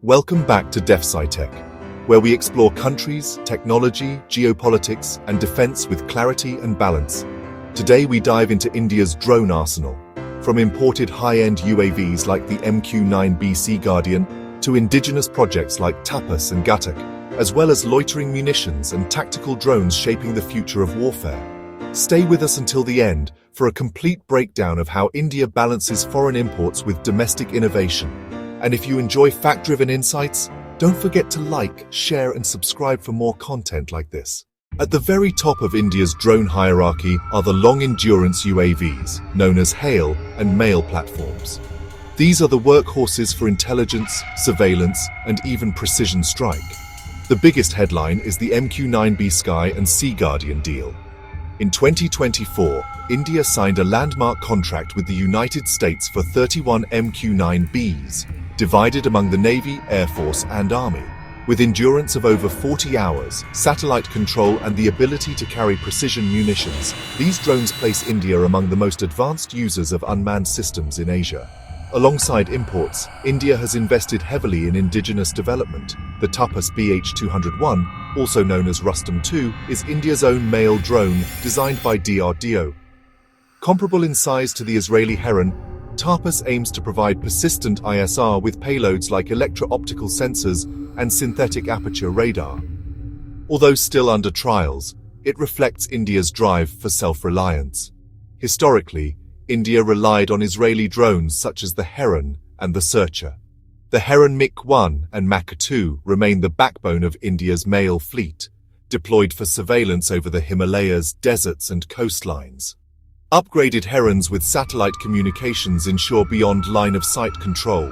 Welcome back to DefSciTech, where we explore countries, technology, geopolitics, and defense with clarity and balance. Today we dive into India's drone arsenal, from imported high-end UAVs like the MQ-9B Sea Guardian to indigenous projects like TAPAS and Ghatak, as well as loitering munitions and tactical drones shaping the future of warfare. Stay with us until the end for a complete breakdown of how India balances foreign imports with domestic innovation. And if you enjoy fact-driven insights, don't forget to like, share, and subscribe for more content like this. At the very top of India's drone hierarchy are the long-endurance UAVs, known as HALE and MALE platforms. These are the workhorses for intelligence, surveillance, and even precision strike. The biggest headline is the MQ-9B Sky and Sea Guardian deal. In 2024, India signed a landmark contract with the United States for 31 MQ-9Bs, divided among the Navy, Air Force, and Army. With endurance of over 40 hours, satellite control, and the ability to carry precision munitions, these drones place India among the most advanced users of unmanned systems in Asia. Alongside imports, India has invested heavily in indigenous development. The TAPAS BH-201, also known as Rustom-II, is India's own male drone designed by DRDO. Comparable in size to the Israeli Heron, TAPAS aims to provide persistent ISR with payloads like electro-optical sensors and synthetic aperture radar. Although still under trials, it reflects India's drive for self-reliance. Historically, India relied on Israeli drones such as the Heron and the Searcher. The Heron MQ-1 and MQ-2 remain the backbone of India's male fleet, deployed for surveillance over the Himalayas, deserts, and coastlines. Upgraded Herons with satellite communications ensure beyond line-of-sight control.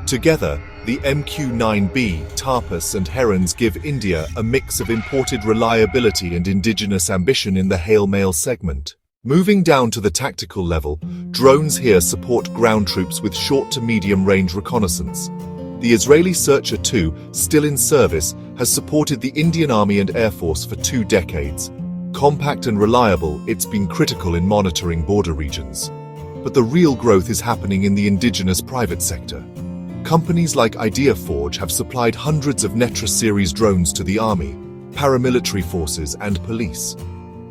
Together, the MQ-9B, TAPAS, and Herons give India a mix of imported reliability and indigenous ambition in the HALE male segment. Moving down to the tactical level, drones here support ground troops with short to medium-range reconnaissance. The Israeli Searcher-II, still in service, has supported the Indian Army and Air Force for 2 decades. Compact and reliable, it's been critical in monitoring border regions. But the real growth is happening in the indigenous private sector. Companies like IdeaForge have supplied hundreds of Netra series drones to the army, paramilitary forces, and police.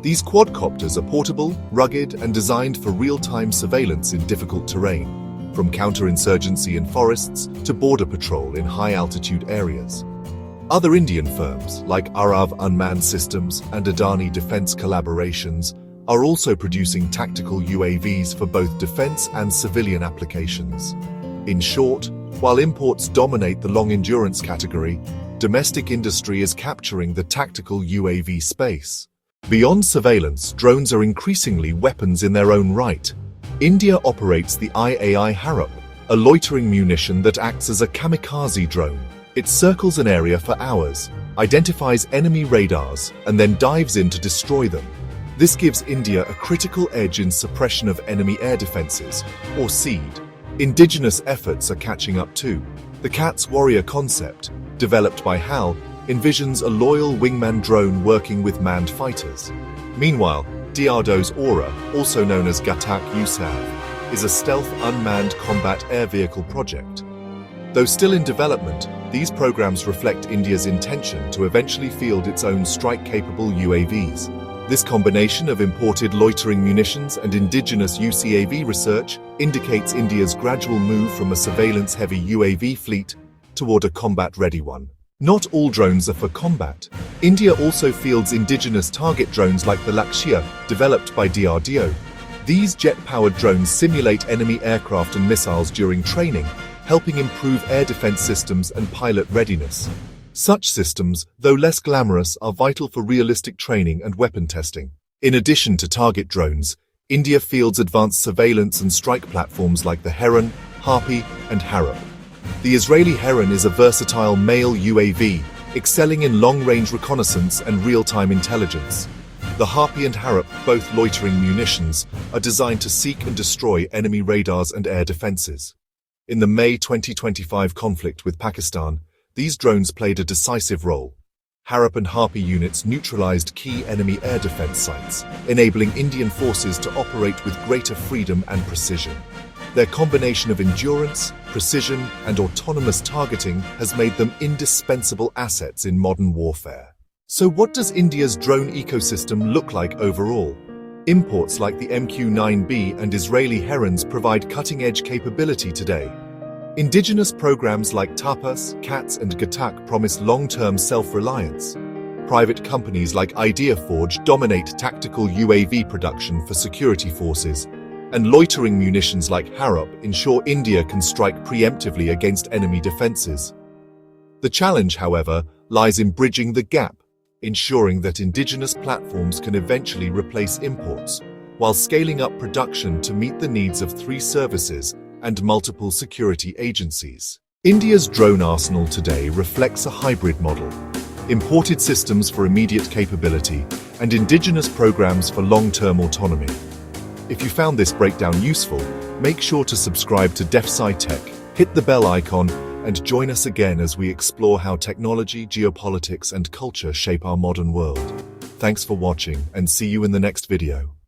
These quadcopters are portable, rugged, and designed for real-time surveillance in difficult terrain, from counterinsurgency in forests to border patrol in high-altitude areas. Other Indian firms, like Arav Unmanned Systems and Adani Defense Collaborations, are also producing tactical UAVs for both defense and civilian applications. In short, while imports dominate the long-endurance category, domestic industry is capturing the tactical UAV space. Beyond surveillance, drones are increasingly weapons in their own right. India operates the IAI Harop, a loitering munition that acts as a kamikaze drone. It circles an area for hours, identifies enemy radars, and then dives in to destroy them. This gives India a critical edge in suppression of enemy air defenses, or SEAD. Indigenous efforts are catching up too. The Cat's Warrior concept, developed by HALE, envisions a loyal wingman drone working with manned fighters. Meanwhile, DRDO's Aura, also known as Ghatak UCAV, is a stealth unmanned combat air vehicle project. Though still in development, these programs reflect India's intention to eventually field its own strike-capable UAVs. This combination of imported loitering munitions and indigenous UCAV research indicates India's gradual move from a surveillance-heavy UAV fleet toward a combat-ready one. Not all drones are for combat. India also fields indigenous target drones like the Lakshya, developed by DRDO. These jet-powered drones simulate enemy aircraft and missiles during training, helping improve air defense systems and pilot readiness. Such systems, though less glamorous, are vital for realistic training and weapon testing. In addition to target drones, India fields advanced surveillance and strike platforms like the Heron, Harpy, and Harop. The Israeli Heron is a versatile male UAV, excelling in long-range reconnaissance and real-time intelligence. The Harpy and Harop, both loitering munitions, are designed to seek and destroy enemy radars and air defenses. In the May 2025 conflict with Pakistan, these drones played a decisive role. Harop and Harpy units neutralized key enemy air defense sites, enabling Indian forces to operate with greater freedom and precision. Their combination of endurance, precision, and autonomous targeting has made them indispensable assets in modern warfare. So what does India's drone ecosystem look like overall? Imports like the MQ-9B and Israeli Herons provide cutting-edge capability today. Indigenous programs like TAPAS, CATS, and Ghatak promise long-term self-reliance. Private companies like IdeaForge dominate tactical UAV production for security forces, and loitering munitions like Harop ensure India can strike preemptively against enemy defenses. The challenge, however, lies in bridging the gap, ensuring that indigenous platforms can eventually replace imports, while scaling up production to meet the needs of 3 services and multiple security agencies. India's drone arsenal today reflects a hybrid model: imported systems for immediate capability and indigenous programs for long-term autonomy. If you found this breakdown useful, make sure to subscribe to DefSciTech, hit the bell icon, and join us again as we explore how technology, geopolitics, and culture shape our modern world. Thanks for watching, and see you in the next video.